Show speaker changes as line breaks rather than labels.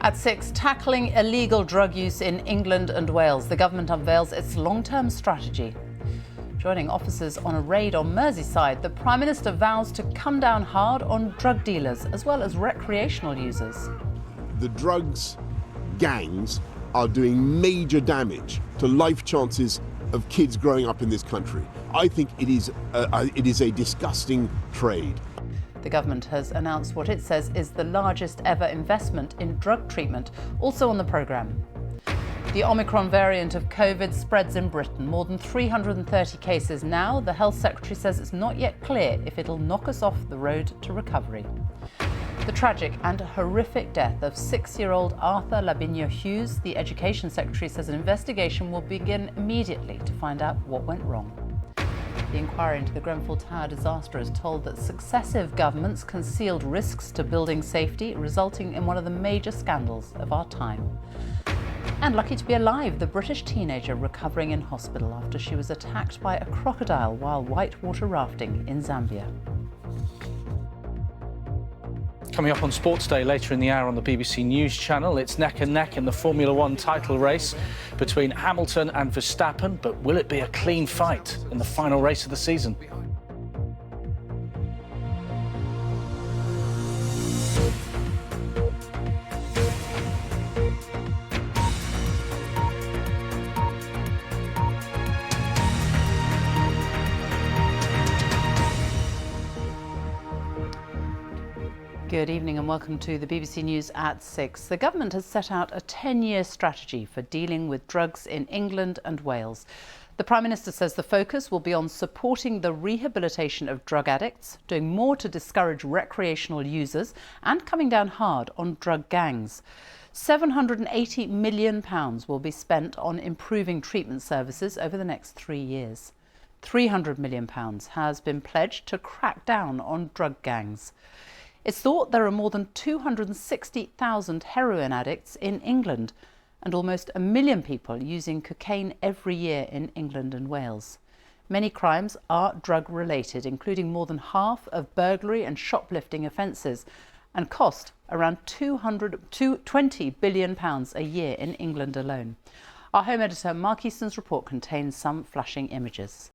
At 6, tackling illegal drug use in England and Wales. The government unveils its long-term strategy. Joining officers on a raid on Merseyside, the Prime Minister vows to come down hard on drug dealers as well as recreational users.
The drugs gangs are doing major damage to life chances of kids growing up in this country. I think it is a disgusting trade.
The government has announced what it says is the largest ever investment in drug treatment, also on the programme. The Omicron variant of COVID spreads in Britain. More than 330 cases now. The Health Secretary says it's not yet clear if it'll knock us off the road to recovery. The tragic and horrific death of 6-year-old Arthur Lavinia Hughes. The Education Secretary says an investigation will begin immediately to find out what went wrong. The inquiry into the Grenfell Tower disaster has told that successive governments concealed risks to building safety, resulting in one of the major scandals of our time. And lucky to be alive, the British teenager recovering in hospital after she was attacked by a crocodile while whitewater rafting in Zambia.
Coming up on Sports Day later in the hour on the BBC News channel, it's neck and neck in the Formula One title race between Hamilton and Verstappen, but will it be a clean fight in the final race of the season?
Good evening and welcome to the BBC News at 6. The government has set out a 10-year strategy for dealing with drugs in England and Wales. The Prime Minister says the focus will be on supporting the rehabilitation of drug addicts, doing more to discourage recreational users and coming down hard on drug gangs. £780 million will be spent on improving treatment services over the next 3 years. £300 million has been pledged to crack down on drug gangs. It's thought there are more than 260,000 heroin addicts in England and almost 1 million people using cocaine every year in England and Wales. Many crimes are drug-related, including more than half of burglary and shoplifting offences, and cost around £20 billion a year in England alone. Our home editor Mark Easton's report contains some flashing images.